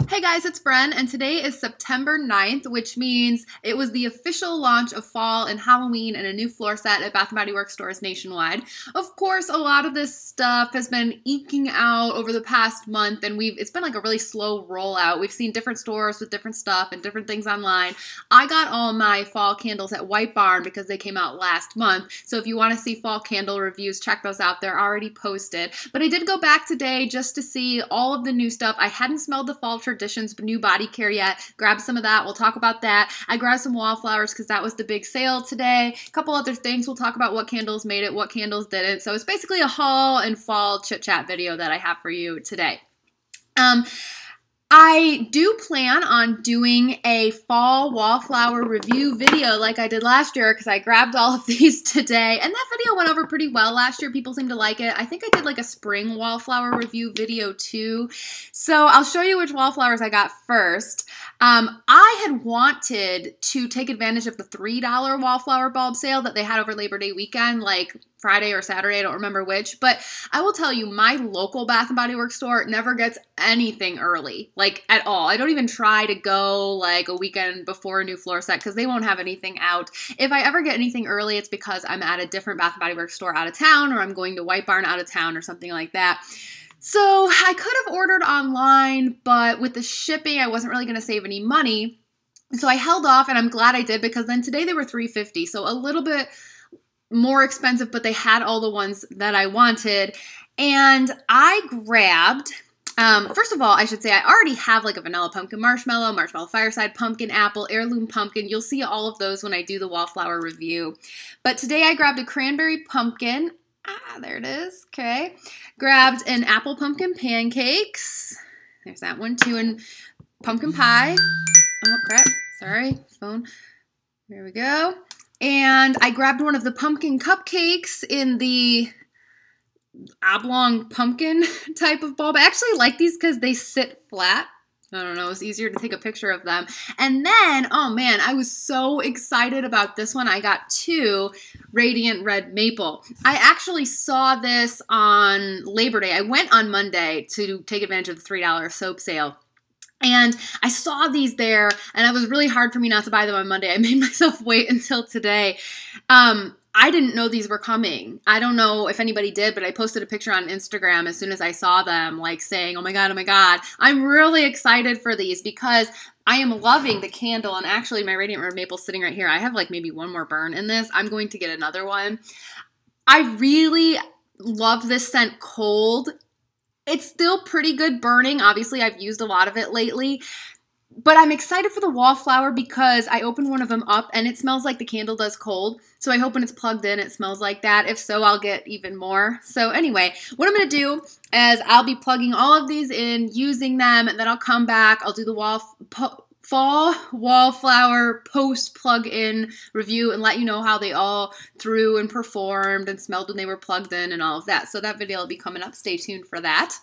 Hey guys, it's Bren, and today is September 9th, which means it was the official launch of fall and Halloween and a new floor set at Bath & Body Works stores nationwide. Of course, a lot of this stuff has been eking out over the past month, and it's been like a really slow rollout. We've seen different stores with different stuff and different things online. I got all my fall candles at White Barn because they came out last month, so if you want to see fall candle reviews, check those out. They're already posted. But I did go back today just to see all of the new stuff. I hadn't smelled the fall Traditions new body care yet. Grab some of that. We'll talk about that. I grabbed some Wallflowers because that was the big sale today. A couple other things. We'll talk about what candles made it, what candles didn't. So it's basically a haul and fall chit chat video that I have for you today. I do plan on doing a fall wallflower review video like I did last year because I grabbed all of these today, and that video went over pretty well last year. People seemed to like it. I think I did like a spring wallflower review video too. So I'll show you which wallflowers I got first. I had wanted to take advantage of the $3 wallflower bulb sale that they had over Labor Day weekend, like Friday or Saturday, I don't remember which, but I will tell you, my local Bath & Body Works store never gets anything early, like at all. I don't even try to go like a weekend before a new floor set because they won't have anything out. If I ever get anything early, it's because I'm at a different Bath & Body Works store out of town, or I'm going to White Barn out of town or something like that. So I could have ordered online, but with the shipping, I wasn't really going to save any money. So I held off, and I'm glad I did because then today they were $3.50, so a little bit more expensive, but they had all the ones that I wanted. And I grabbed, first of all, I should say I already have like a vanilla pumpkin marshmallow, marshmallow fireside, pumpkin apple, heirloom pumpkin. You'll see all of those when I do the wallflower review. But today I grabbed a cranberry pumpkin. There it is. Okay. Grabbed an apple pumpkin pancakes. There's that one too. And pumpkin pie. Oh, crap. Sorry. Phone. There we go. And I grabbed one of the pumpkin cupcakes in the oblong pumpkin type of bulb. I actually like these because they sit flat. I don't know, it's easier to take a picture of them. And then, oh man, I was so excited about this one. I got two Radiant Red Maple. I actually saw this on Labor Day. I went on Monday to take advantage of the $3 soap sale. And I saw these there, and it was really hard for me not to buy them on Monday. I made myself wait until today. I didn't know these were coming. I don't know if anybody did, but I posted a picture on Instagram as soon as I saw them, like saying, oh my God, I'm really excited for these because I am loving the candle. And actually my Radiant Red Maple sitting right here. I have like maybe one more burn in this. I'm going to get another one. I really love this scent cold. It's still pretty good burning. Obviously, I've used a lot of it lately. But I'm excited for the wallflower because I opened one of them up and it smells like the candle does cold. So I hope when it's plugged in, it smells like that. If so, I'll get even more. So anyway, what I'm going to do is I'll be plugging all of these in, using them, and then I'll come back. I'll do the fall wallflower post plug-in review and let you know how they all threw and performed and smelled when they were plugged in and all of that. So that video will be coming up. Stay tuned for that.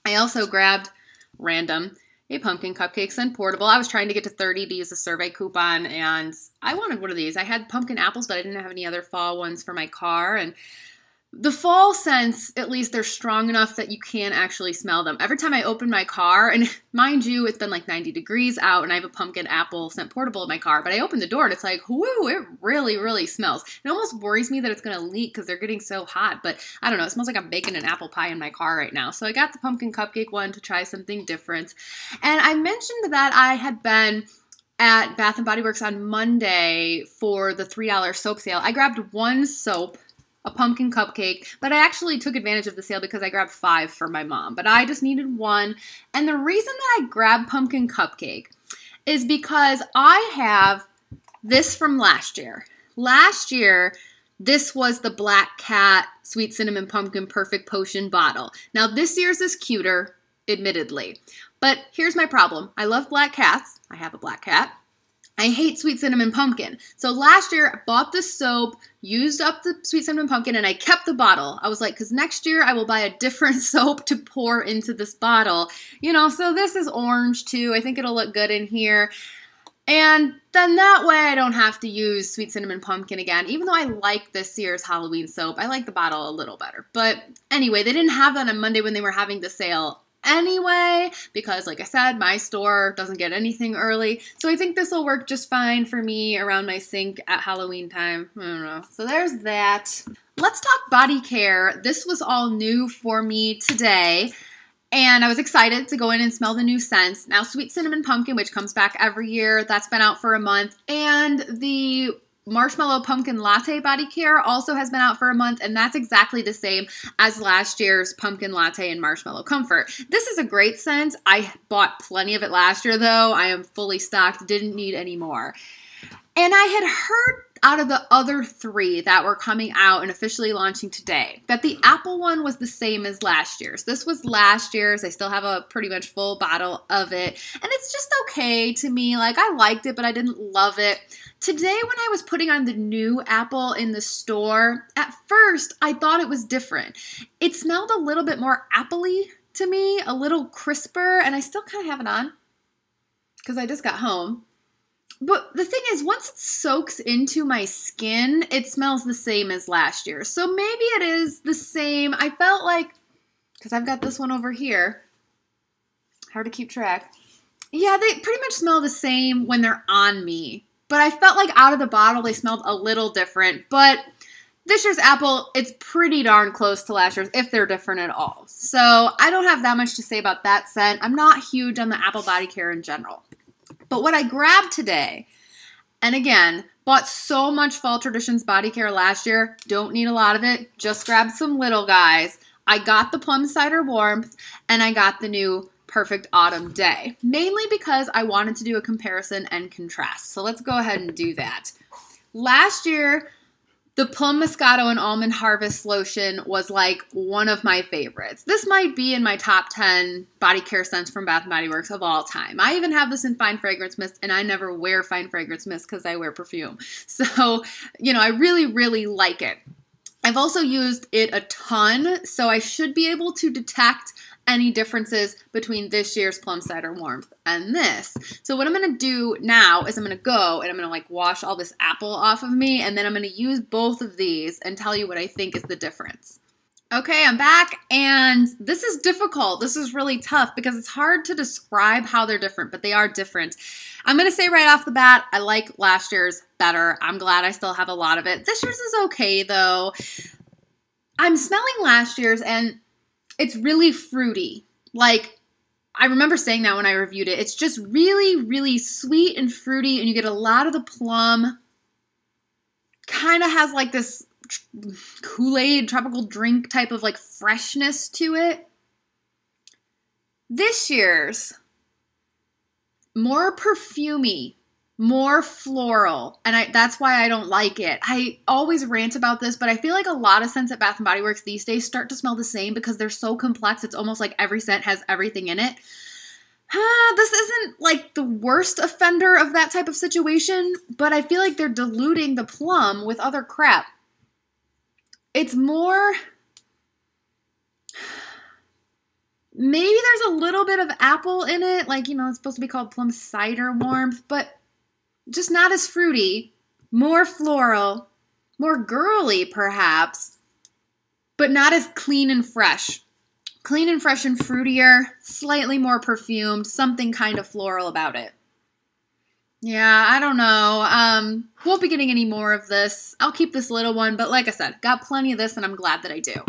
I also grabbed random a pumpkin cupcakes and portable. I was trying to get to 30 to use a survey coupon, and I wanted one of these. I had pumpkin apples, but I didn't have any other fall ones for my car, and the fall scents, at least they're strong enough that you can actually smell them. Every time I open my car, and mind you, it's been like 90 degrees out, and I have a pumpkin apple scent portable in my car, but I open the door, and it's like, whoo, it really, really smells. It almost worries me that it's going to leak because they're getting so hot, but I don't know. It smells like I'm baking an apple pie in my car right now. So I got the pumpkin cupcake one to try something different. And I mentioned that I had been at Bath & Body Works on Monday for the $3 soap sale. I grabbed one soap, a pumpkin cupcake, but I actually took advantage of the sale because I grabbed 5 for my mom, but I just needed one. And the reason that I grabbed pumpkin cupcake is because I have this from last year. Last year, this was the Black Cat Sweet Cinnamon Pumpkin Perfect Potion bottle. Now this year's is cuter, admittedly, but here's my problem. I love black cats. I have a black cat. I hate Sweet Cinnamon Pumpkin. So last year, I bought the soap, used up the Sweet Cinnamon Pumpkin, and I kept the bottle. I was like, because next year I will buy a different soap to pour into this bottle. You know, so this is orange too. I think it'll look good in here. And then that way I don't have to use Sweet Cinnamon Pumpkin again. Even though I like this year's Halloween soap, I like the bottle a little better. But anyway, they didn't have that on Monday when they were having the sale. anyway, because like I said, my store doesn't get anything early. So I think this will work just fine for me around my sink at Halloween time. I don't know. So there's that. Let's talk body care. This was all new for me today. And I was excited to go in and smell the new scents. Now, Sweet Cinnamon Pumpkin, which comes back every year, that's been out for a month. And the Marshmallow Pumpkin Latte Body Care also has been out for a month, and that's exactly the same as last year's Pumpkin Latte and Marshmallow Comfort. This is a great scent. I bought plenty of it last year, though. I am fully stocked, didn't need any more. And I had heard out of the other three that were coming out and officially launching today, that the apple one was the same as last year's. This was last year's. I still have a pretty much full bottle of it. And it's just okay to me. Like, I liked it, but I didn't love it. Today, when I was putting on the new apple in the store, at first, I thought it was different. It smelled a little bit more apple-y to me, a little crisper, and I still kind of have it on because I just got home. But the thing is, once it soaks into my skin, it smells the same as last year. So maybe it is the same. I felt like, because I've got this one over here, hard to keep track. Yeah, they pretty much smell the same when they're on me. But I felt like out of the bottle, they smelled a little different. But this year's apple, it's pretty darn close to last year's, if they're different at all. So I don't have that much to say about that scent. I'm not huge on the apple body care in general. But what I grabbed today, and again, bought so much Fall Traditions body care last year, don't need a lot of it, just grabbed some little guys. I got the Plum Cider Warmth, and I got the new Perfect Autumn Day, mainly because I wanted to do a comparison and contrast. So let's go ahead and do that. Last year, the Plum Moscato and Almond Harvest Lotion was like one of my favorites. This might be in my top 10 body care scents from Bath & Body Works of all time. I even have this in Fine Fragrance Mist, and I never wear Fine Fragrance Mist because I wear perfume. So, you know, I really, really like it. I've also used it a ton, so I should be able to detect any differences between this year's Plum Cider Warmth and this. So what I'm going to do now is I'm going to go and I'm going to like wash all this apple off of me, and then I'm going to use both of these and tell you what I think is the difference. Okay, I'm back, and this is difficult. This is really tough because it's hard to describe how they're different, but they are different. I'm going to say right off the bat, I like last year's better. I'm glad I still have a lot of it. This year's is okay, though. I'm smelling last year's, and it's really fruity. Like, I remember saying that when I reviewed it. It's just really, really sweet and fruity, and you get a lot of the plum. Kind of has like this Kool-Aid tropical drink type of like freshness to it. This year's more perfumey, more floral, and that's why I don't like it. I always rant about this, but I feel like a lot of scents at Bath & Body Works these days start to smell the same because they're so complex. It's almost like every scent has everything in it. This isn't like the worst offender of that type of situation, but I feel like they're diluting the plum with other crap. It's more, maybe there's a little bit of apple in it, like, you know, it's supposed to be called Plum Cider Warmth, but just not as fruity, more floral, more girly perhaps, but not as clean and fresh. Clean and fresh and fruitier, slightly more perfumed, something kind of floral about it. Yeah, I don't know. Won't be getting any more of this. I'll keep this little one, but like I said, got plenty of this and I'm glad that I do.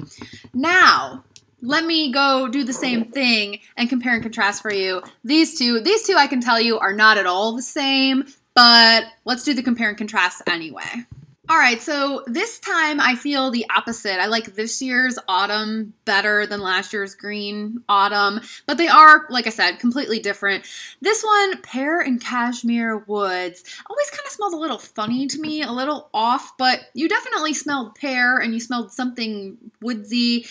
Now, let me go do the same thing and compare and contrast for you. These two I can tell you are not at all the same, but let's do the compare and contrast anyway. All right, so this time I feel the opposite. I like this year's autumn better than last year's green autumn, but they are, like I said, completely different. This one, Pear and Cashmere Woods, always kind of smelled a little funny to me, a little off, but you definitely smelled pear and you smelled something woodsy.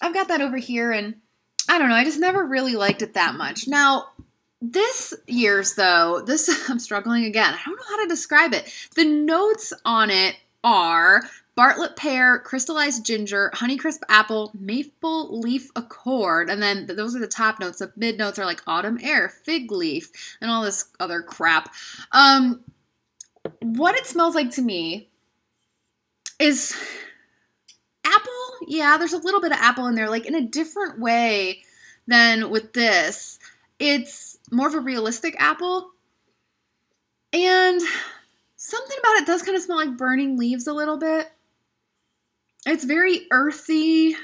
I've got that over here, and I don't know, I just never really liked it that much. Now, this year's, though, I'm struggling again. I don't know how to describe it. The notes on it are Bartlett pear, crystallized ginger, Honeycrisp apple, maple leaf accord, and then those are the top notes. The mid notes are like autumn air, fig leaf, and all this other crap. What it smells like to me is apple. Yeah, there's a little bit of apple in there, like in a different way than with this. It's more of a realistic apple. And something about it does kind of smell like burning leaves a little bit. It's very earthy.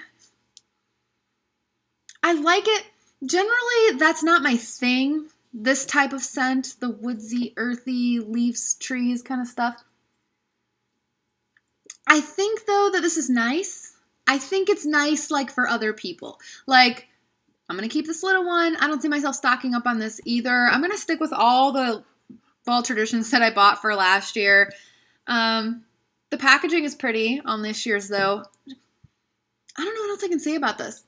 I like it. Generally, that's not my thing. This type of scent, the woodsy, earthy, leaves, trees kind of stuff. I think, though, that this is nice. I think it's nice, like, for other people. Like, I'm going to keep this little one. I don't see myself stocking up on this either. I'm going to stick with all the fall traditions that I bought for last year. The packaging is pretty on this year's, though. I don't know what else I can say about this.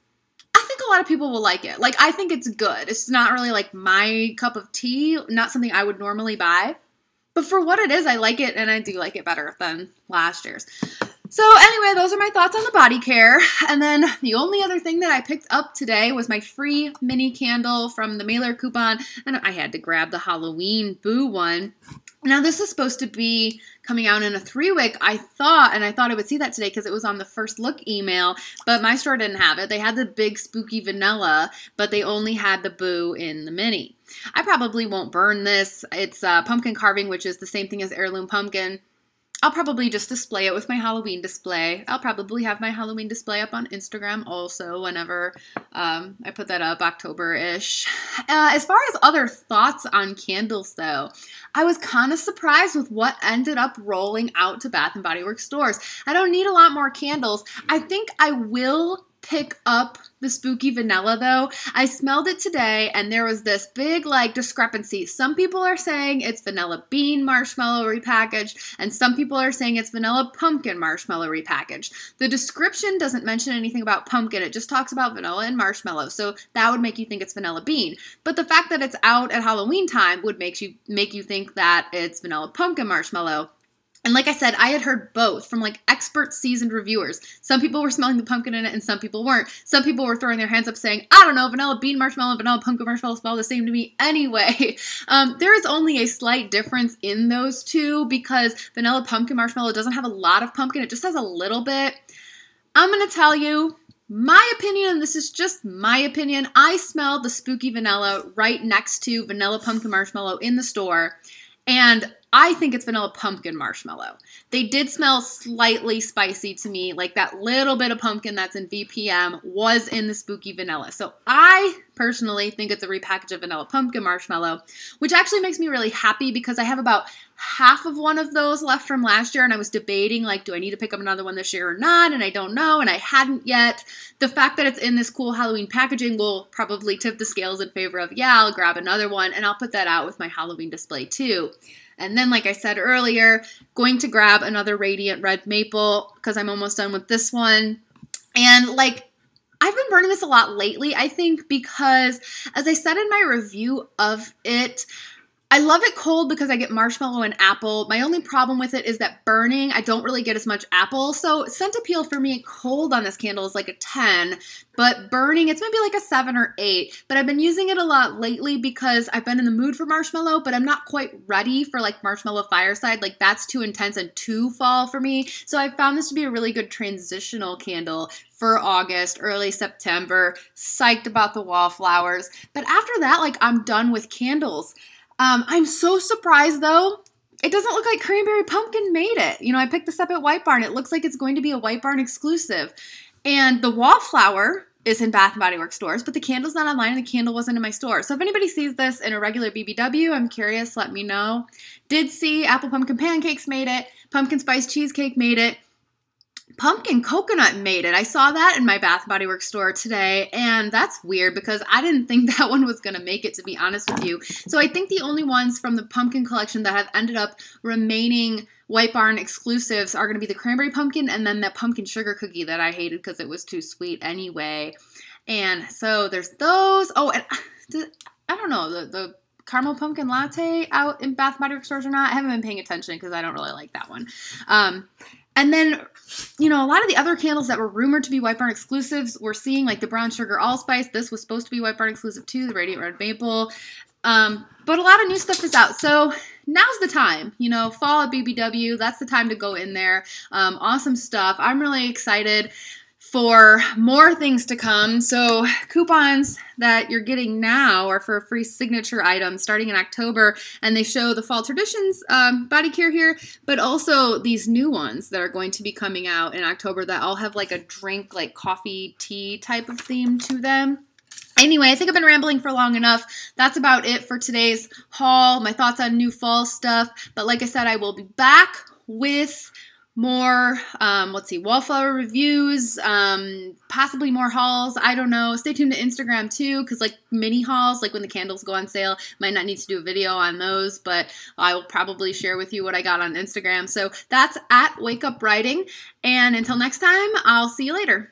I think a lot of people will like it. Like, I think it's good. It's not really, like, my cup of tea. Not something I would normally buy. But for what it is, I like it, and I do like it better than last year's. So anyway, those are my thoughts on the body care. And then the only other thing that I picked up today was my free mini candle from the mailer coupon. And I had to grab the Halloween Boo one. Now this is supposed to be coming out in a 3-wick, I thought I would see that today because it was on the first look email, but my store didn't have it. They had the big spooky vanilla, but they only had the Boo in the mini. I probably won't burn this. It's pumpkin carving, which is the same thing as heirloom pumpkin. I'll probably just display it with my Halloween display. I'll probably have my Halloween display up on Instagram also whenever I put that up, October-ish. As far as other thoughts on candles, though, I was kind of surprised with what ended up rolling out to Bath & Body Works stores. I don't need a lot more candles. I think I will pick up the spooky vanilla, though. I smelled it today and there was this big like discrepancy. Some people are saying it's vanilla bean marshmallow repackaged and some people are saying it's vanilla pumpkin marshmallow repackaged. The description doesn't mention anything about pumpkin. It just talks about vanilla and marshmallow. So that would make you think it's vanilla bean. But the fact that it's out at Halloween time would make you think that it's vanilla pumpkin marshmallow. And like I said, I had heard both from like expert seasoned reviewers. Some people were smelling the pumpkin in it and some people weren't. Some people were throwing their hands up saying, I don't know, vanilla bean marshmallow and vanilla pumpkin marshmallow smell the same to me anyway. There is only a slight difference in those two because vanilla pumpkin marshmallow doesn't have a lot of pumpkin. It just has a little bit. I'm going to tell you my opinion, and this is just my opinion. I smelled the spooky vanilla right next to vanilla pumpkin marshmallow in the store. And I think it's vanilla pumpkin marshmallow. They did smell slightly spicy to me, like that little bit of pumpkin that's in VPM was in the spooky vanilla. So I personally think it's a repackage of vanilla pumpkin marshmallow, which actually makes me really happy because I have about half of one of those left from last year and I was debating like, do I need to pick up another one this year or not? And I don't know, and I hadn't yet. The fact that it's in this cool Halloween packaging will probably tip the scales in favor of, yeah, I'll grab another one and I'll put that out with my Halloween display too. And then, like I said earlier, going to grab another Radiant Red Maple because I'm almost done with this one. And, like, I've been burning this a lot lately, I think, because, as I said in my review of it, I love it cold because I get marshmallow and apple. My only problem with it is that burning, I don't really get as much apple. So scent appeal for me cold on this candle is like a 10, but burning, it's maybe like a 7 or 8. But I've been using it a lot lately because I've been in the mood for marshmallow, but I'm not quite ready for like marshmallow fireside. Like that's too intense and too fall for me. So I found this to be a really good transitional candle for August, early September. Psyched about the Wallflowers. But after that, like I'm done with candles. I'm so surprised, though. It doesn't look like Cranberry Pumpkin made it. You know, I picked this up at White Barn. It looks like it's going to be a White Barn exclusive. And the Wallflower is in Bath & Body Works stores, but the candle's not online and the candle wasn't in my store. So if anybody sees this in a regular BBW, I'm curious, let me know. Did see Apple Pumpkin Pancakes made it. Pumpkin Spice Cheesecake made it. Pumpkin Coconut made it. I saw that in my Bath & Body Works store today, and that's weird because I didn't think that one was going to make it, to be honest with you. So I think the only ones from the pumpkin collection that have ended up remaining White Barn exclusives are going to be the Cranberry Pumpkin and then that Pumpkin Sugar Cookie that I hated because it was too sweet anyway. And so there's those. Oh, and I don't know, the Caramel Pumpkin Latte out in Bath & Body Works stores or not. I haven't been paying attention because I don't really like that one. And then, you know, a lot of the other candles that were rumored to be White Barn exclusives, we're seeing like the Brown Sugar Allspice. This was supposed to be White Barn exclusive too, the Radiant Red Maple. But a lot of new stuff is out. So now's the time, you know, fall at BBW. That's the time to go in there. Awesome stuff. I'm really excited. for more things to come. So coupons that you're getting now are for a free signature item starting in October, and they show the Fall Traditions body care here, but also these new ones that are going to be coming out in October that all have like a drink, like coffee, tea type of theme to them. Anyway, I think I've been rambling for long enough. That's about it for today's haul, my thoughts on new fall stuff. But like I said, I will be back with more, Wallflower reviews, possibly more hauls. I don't know. Stay tuned to Instagram too, because like mini hauls, like when the candles go on sale, might not need to do a video on those, but I will probably share with you what I got on Instagram. So that's at Wake Up Writing. And until next time, I'll see you later.